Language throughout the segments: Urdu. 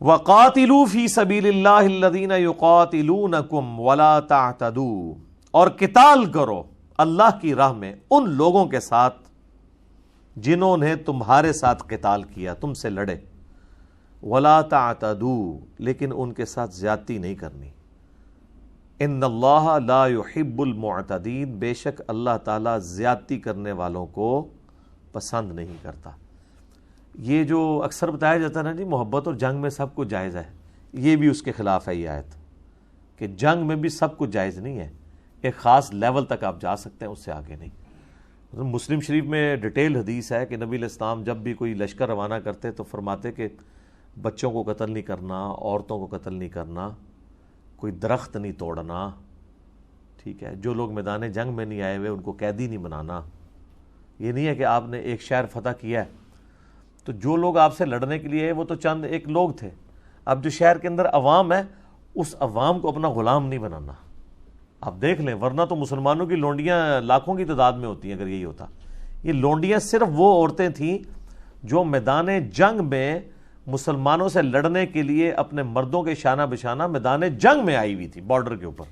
وَقَاتِلُوا فِي سَبِيلِ اللَّهِ الَّذِينَ يُقَاتِلُونَكُمْ وَلَا تَعْتَدُوا، اور قتال کرو اللہ کی راہ میں ان لوگوں کے ساتھ جنہوں نے تمہارے ساتھ قتال کیا، تم سے لڑے، وَلَا تَعْتَدُوا، لیکن ان کے ساتھ زیادتی نہیں کرنی، ان اللہ لا يحب المعتدین، بے شک اللہ تعالیٰ زیادتی کرنے والوں کو پسند نہیں کرتا۔ یہ جو اکثر بتایا جاتا ہے نا جی محبت اور جنگ میں سب کچھ جائز ہے، یہ بھی اس کے خلاف ہے یہ آیت، کہ جنگ میں بھی سب کچھ جائز نہیں ہے، ایک خاص لیول تک آپ جا سکتے ہیں، اس سے آگے نہیں۔ مسلم شریف میں ڈیٹیل حدیث ہے کہ نبی علیہ السلام جب بھی کوئی لشکر روانہ کرتے تو فرماتے کہ بچوں کو قتل نہیں کرنا، عورتوں کو قتل نہیں کرنا، کوئی درخت نہیں توڑنا، ٹھیک ہے، جو لوگ میدان جنگ میں نہیں آئے ہوئے ان کو قیدی نہیں بنانا۔ یہ نہیں ہے کہ آپ نے ایک شہر فتح کیا ہے تو جو لوگ آپ سے لڑنے کے لیے وہ تو چند ایک لوگ تھے، اب جو شہر کے اندر عوام ہے اس عوام کو اپنا غلام نہیں بنانا۔ آپ دیکھ لیں، ورنہ تو مسلمانوں کی لونڈیاں لاکھوں کی تعداد میں ہوتی ہیں اگر یہی ہوتا۔ یہ لونڈیاں صرف وہ عورتیں تھیں جو میدان جنگ میں مسلمانوں سے لڑنے کے لیے اپنے مردوں کے شانہ بشانہ میدان جنگ میں آئی ہوئی تھی، بارڈر کے اوپر،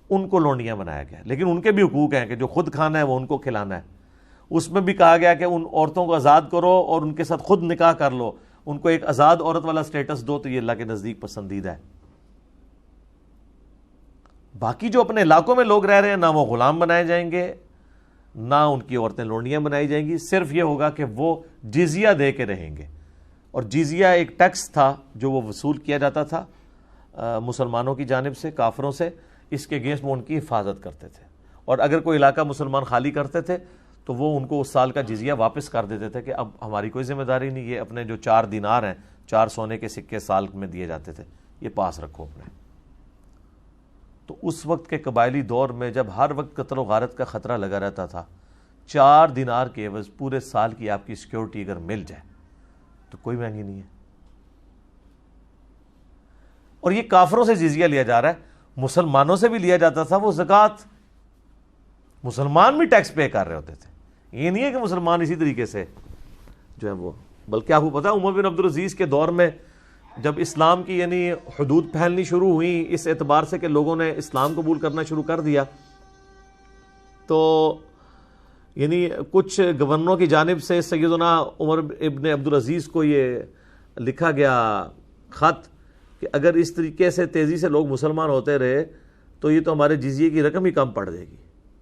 ان کو لونڈیاں بنایا گیا۔ لیکن ان کے بھی حقوق ہیں کہ جو خود کھانا ہے وہ ان کو کھلانا ہے۔ اس میں بھی کہا گیا کہ ان عورتوں کو آزاد کرو اور ان کے ساتھ خود نکاح کر لو، ان کو ایک آزاد عورت والا سٹیٹس دو، تو یہ اللہ کے نزدیک پسندیدہ ہے۔ باقی جو اپنے علاقوں میں لوگ رہ رہے ہیں، نہ وہ غلام بنائے جائیں گے، نہ ان کی عورتیں لونڈیاں بنائی جائیں گی، صرف یہ ہوگا کہ وہ جزیہ دے کے رہیں گے، اور جزیہ ایک ٹیکس تھا جو وہ وصول کیا جاتا تھا مسلمانوں کی جانب سے، کافروں سے، اس کے اگینسٹ وہ ان کی حفاظت کرتے تھے، اور اگر کوئی علاقہ مسلمان خالی کرتے تھے تو وہ ان کو اس سال کا جزیہ واپس کر دیتے تھے کہ اب ہماری کوئی ذمہ داری نہیں، یہ اپنے جو 4 دینار ہیں، 4 سونے کے سکے سال میں دیے جاتے تھے، یہ پاس رکھو اپنے۔ تو اس وقت کے قبائلی دور میں جب ہر وقت قتل و غارت کا خطرہ لگا رہتا تھا، 4 دینار کے عوض پورے سال کی آپ کی سیکیورٹی اگر مل جائے تو کوئی مہنگی نہیں ہے۔ اور یہ کافروں سے جزیہ لیا جا رہا ہے، مسلمانوں سے بھی لیا جاتا تھا وہ زکوٰۃ، مسلمان بھی ٹیکس پے کر رہے ہوتے تھے۔ یہ نہیں ہے کہ مسلمان اسی طریقے سے جو ہے وہ، بلکہ آپ کو پتا عمر بن عبدالعزیز کے دور میں جب اسلام کی یعنی حدود پھیلنی شروع ہوئی اس اعتبار سے کہ لوگوں نے اسلام قبول کرنا شروع کر دیا، تو یعنی کچھ گورنروں کی جانب سے سیدنا عمر ابن عبدالعزیز کو یہ لکھا گیا خط کہ اگر اس طریقے سے تیزی سے لوگ مسلمان ہوتے رہے تو یہ تو ہمارے جزیے کی رقم ہی کم پڑ جائے گی۔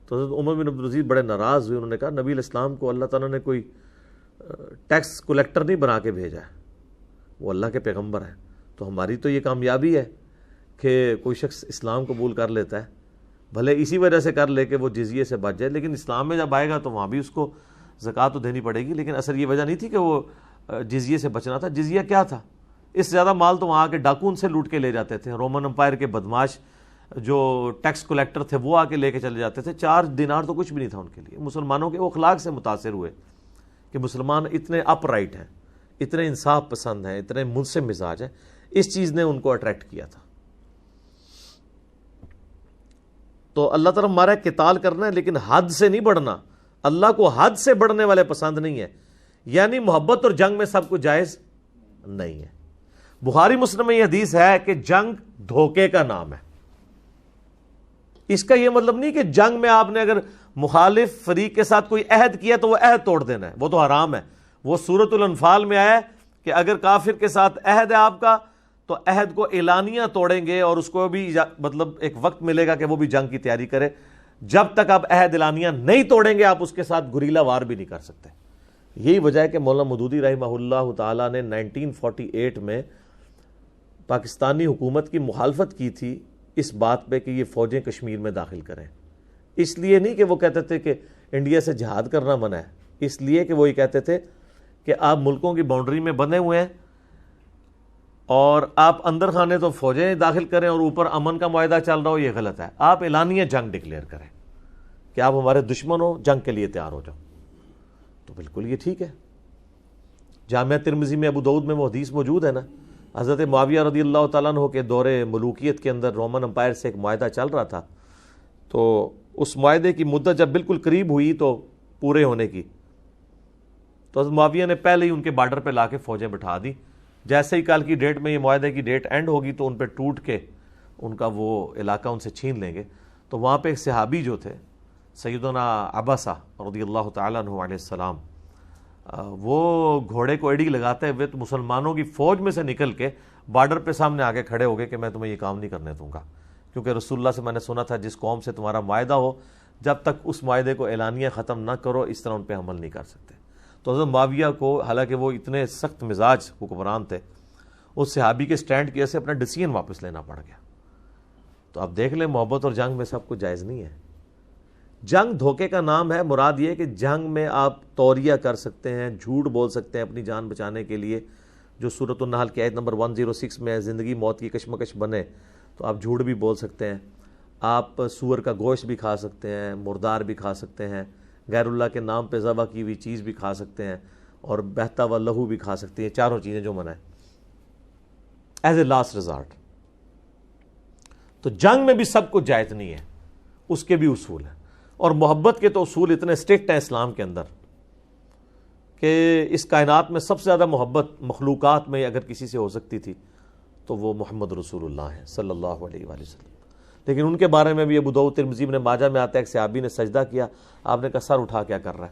تو حضرت عمر بن عبدالعزیز بڑے ناراض ہوئے، انہوں نے کہا نبی علیہ السلام کو اللہ تعالیٰ نے کوئی ٹیکس کلیکٹر نہیں بنا کے بھیجا ہے، وہ اللہ کے پیغمبر ہیں، تو ہماری تو یہ کامیابی ہے کہ کوئی شخص اسلام قبول کر لیتا ہے، بھلے اسی وجہ سے کر لے کہ وہ جزیے سے بچ جائے، لیکن اسلام میں جب آئے گا تو وہاں بھی اس کو زکوٰۃ تو دینی پڑے گی۔ لیکن اصل یہ وجہ نہیں تھی کہ وہ جزیے سے بچنا تھا۔ جزیہ کیا تھا؟ اس سے زیادہ مال تو وہاں کے ڈاکون سے لوٹ کے لے جاتے تھے، رومن امپائر کے بدماش جو ٹیکس کلیکٹر تھے وہ آ کے لے کے چلے جاتے تھے۔ 4 دینار تو کچھ بھی نہیں تھا ان کے لیے۔ مسلمانوں کے وہ اخلاق سے متاثر ہوئے کہ مسلمان اتنے اپ رائٹ ہیں، اتنے انصاف پسند ہیں، اتنے منصف مزاج ہیں، اس چیز نے ان کو اٹریکٹ کیا تھا۔ تو اللہ تعالیٰ ہمارا قتال کرنا ہے لیکن حد سے نہیں بڑھنا، اللہ کو حد سے بڑھنے والے پسند نہیں ہے، یعنی محبت اور جنگ میں سب کچھ جائز نہیں ہے۔ بخاری مسلم میں یہ حدیث ہے کہ جنگ دھوکے کا نام ہے۔ اس کا یہ مطلب نہیں کہ جنگ میں آپ نے اگر مخالف فریق کے ساتھ کوئی عہد کیا تو وہ عہد توڑ دینا ہے، وہ تو حرام ہے۔ وہ سورۃ الانفال میں آیا کہ اگر کافر کے ساتھ عہد ہے آپ کا تو عہد کو اعلانیہ توڑیں گے، اور اس کو بھی مطلب ایک وقت ملے گا کہ وہ بھی جنگ کی تیاری کرے۔ جب تک آپ عہد اعلانیہ نہیں توڑیں گے آپ اس کے ساتھ گریلا وار بھی نہیں کر سکتے۔ یہی وجہ ہے کہ مولانا مودودی رحمہ اللہ تعالیٰ نے 1948 میں پاکستانی حکومت کی مخالفت کی تھی اس بات پہ کہ یہ فوجیں کشمیر میں داخل کریں۔ اس لیے نہیں کہ وہ کہتے تھے کہ انڈیا سے جہاد کرنا منع ہے، اس لیے کہ وہ یہ کہتے تھے کہ آپ ملکوں کی باؤنڈری میں بندھے ہوئے ہیں اور آپ اندر خانے تو فوجیں داخل کریں اور اوپر امن کا معاہدہ چل رہا ہو، یہ غلط ہے۔ آپ اعلانیہ جنگ ڈکلیئر کریں کہ آپ ہمارے دشمن ہو، جنگ کے لیے تیار ہو جاؤ، تو بالکل یہ ٹھیک ہے۔ جامعہ ترمذی میں ابو داؤد میں وہ حدیث موجود ہے نا، حضرت معاویہ رضی اللہ تعالیٰ عنہ کے دور ملوکیت کے اندر رومن امپائر سے ایک معاہدہ چل رہا تھا، تو اس معاہدے کی مدت جب بالکل قریب ہوئی تو پورے ہونے کی، تو حضرت معاویہ نے پہلے ہی ان کے بارڈر پہ لا کے فوجیں بٹھا دی جیسے ہی کل کی ڈیٹ میں یہ معاہدے کی ڈیٹ اینڈ ہوگی تو ان پہ ٹوٹ کے ان کا وہ علاقہ ان سے چھین لیں گے. تو وہاں پہ ایک صحابی جو تھے سیدنا عباسہ رضی اللہ تعالیٰ عنہ علیہ السلام، وہ گھوڑے کو ایڑی لگاتے ہوئے تو مسلمانوں کی فوج میں سے نکل کے بارڈر پہ سامنے آگے کھڑے ہو گئے کہ میں تمہیں یہ کام نہیں کرنے دوں گا، کیونکہ رسول اللہ سے میں نے سنا تھا جس قوم سے تمہارا معاہدہ ہو جب تک اس معاہدے کو اعلانیہ ختم نہ کرو اس طرح ان پہ عمل نہیں کر سکتے. تو حضرت معاویہ کو، حالانکہ وہ اتنے سخت مزاج حکمران تھے، اس صحابی کے سٹینڈ کی وجہ سے اپنا ڈیسیژن واپس لینا پڑ گیا. تو اب دیکھ لیں محبت اور جنگ میں سب کچھ جائز نہیں ہے. جنگ دھوکے کا نام ہے. مراد یہ کہ جنگ میں آپ توریہ کر سکتے ہیں، جھوٹ بول سکتے ہیں اپنی جان بچانے کے لیے، جو سورۃ النحل کی آیت نمبر 106 میں ہے، زندگی موت کی کشمکش بنے تو آپ جھوٹ بھی بول سکتے ہیں. آپ سور کا گوشت بھی کھا سکتے ہیں، مردار بھی کھا سکتے ہیں، غیر اللہ کے نام پہ ذبح کی ہوئی چیز بھی کھا سکتے ہیں، اور بہتا ہوا لہو بھی کھا سکتے ہیں. چاروں چیزیں جو منع ہے ایز اے لاسٹ ریزارٹ. تو جنگ میں بھی سب کچھ جائز نہیں ہے، اس کے بھی اصول ہیں. اور محبت کے تو اصول اتنے اسٹرکٹ ہیں اسلام کے اندر کہ اس کائنات میں سب سے زیادہ محبت مخلوقات میں اگر کسی سے ہو سکتی تھی تو وہ محمد رسول اللہ ہیں صلی اللہ علیہ وآلہ وسلم. لیکن ان کے بارے میں بھی ابو داؤد ترمذی ابن ماجہ میں آتا ہے ایک صحابی نے سجدہ کیا، آپ نے کہا سر اٹھا کیا کر رہا ہے،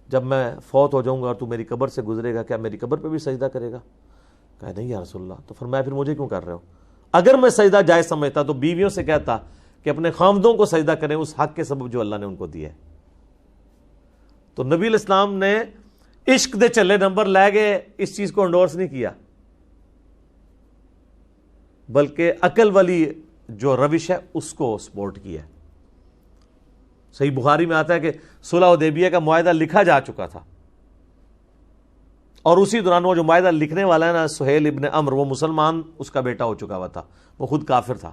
جب میں فوت ہو جاؤں گا اور تو میری قبر سے گزرے گا کیا میری قبر پہ بھی سجدہ کرے گا؟ کہا نہیں یا رسول اللہ. تو فرمایا پھر مجھے کیوں کر رہے ہو؟ اگر میں سجدہ جائز سمجھتا تو بیویوں سے کہتا کہ اپنے خامدوں کو سجدہ کریں اس حق کے سبب جو اللہ نے ان کو دیا ہے. تو نبی علیہ السلام نے عشق دے چلے نمبر لے گئے اس چیز کو انڈورس نہیں کیا، بلکہ عقل والی جو روش ہے اس کو سپورٹ کیا. صحیح بخاری میں آتا ہے کہ صلح حدیبیہ کا معاہدہ لکھا جا چکا تھا، اور اسی دوران وہ جو معاہدہ لکھنے والا ہے نا سہیل ابن عمر، وہ مسلمان اس کا بیٹا ہو چکا ہوا تھا، وہ خود کافر تھا،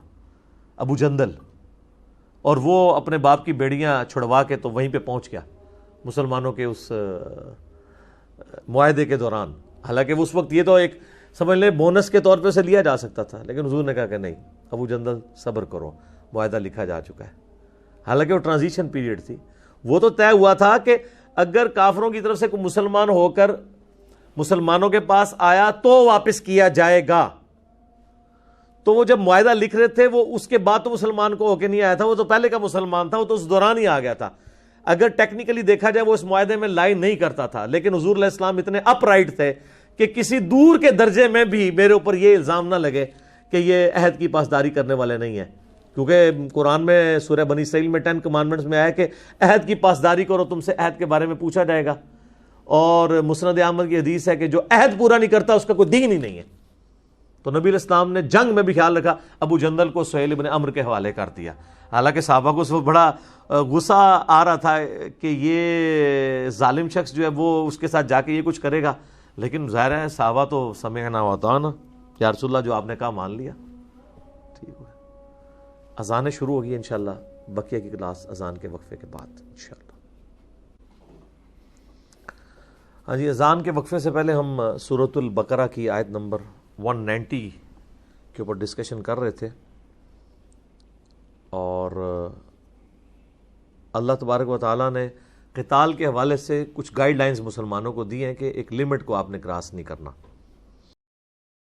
ابو جندل، اور وہ اپنے باپ کی بیڑیاں چھڑوا کے تو وہیں پہ پہنچ گیا مسلمانوں کے اس معاہدے کے دوران. حالانکہ اس وقت یہ تو ایک سمجھ لیں بونس کے طور پہ اسے لیا جا سکتا تھا، لیکن حضور نے کہا کہ نہیں ابو جندل صبر کرو، معاہدہ لکھا جا چکا ہے. حالانکہ وہ ٹرانزیشن پیریڈ تھی، وہ تو طے ہوا تھا کہ اگر کافروں کی طرف سے کوئی مسلمان ہو کر مسلمانوں کے پاس آیا تو واپس کیا جائے گا. تو وہ جب معاہدہ لکھ رہے تھے وہ اس کے بعد تو مسلمان کو ہو کے نہیں آیا تھا، وہ تو پہلے کا مسلمان تھا، وہ تو اس دوران ہی آ گیا تھا. اگر ٹیکنیکلی دیکھا جائے وہ اس معاہدے میں لائن نہیں کرتا تھا، لیکن حضور علیہ السلام اتنے اپ رائٹ تھے کہ کسی دور کے درجے میں بھی میرے اوپر یہ الزام نہ لگے کہ یہ عہد کی پاسداری کرنے والے نہیں ہیں. کیونکہ قرآن میں سورہ بنی اسرائیل میں 10 کمانڈمنٹس میں آیا کہ عہد کی پاسداری کرو، تم سے عہد کے بارے میں پوچھا جائے گا. اور مسند احمد کی حدیث ہے کہ جو عہد پورا نہیں کرتا اس کا کوئی دین ہی نہیں ہے. تو نبی علیہ السلام نے جنگ میں بھی خیال رکھا، ابو جندل کو سہیل ابن عمر کے حوالے کر دیا. حالانکہ صحابہ کو اس وقت بڑا غصہ آ رہا تھا کہ یہ ظالم شخص جو ہے وہ اس کے ساتھ جا کے یہ کچھ کرے گا، لیکن ظاہر ہے صحابہ تو سمعنا وأطعنا، یا رسول اللہ جو آپ نے کہا مان لیا. ٹھیک ہے، اذانیں شروع ہوگی انشاءاللہ، بقیہ کی کلاس اذان کے وقفے کے بعد انشاءاللہ. ہاں جی، اذان کے وقفے سے پہلے ہم سورۃ البقرہ کی آیت نمبر 190 کے اوپر ڈسکشن کر رہے تھے، اور اللہ تبارک و تعالیٰ نے قتال کے حوالے سے کچھ گائیڈ لائنز مسلمانوں کو دی ہیں کہ ایک لمٹ کو آپ نے کراس نہیں کرنا.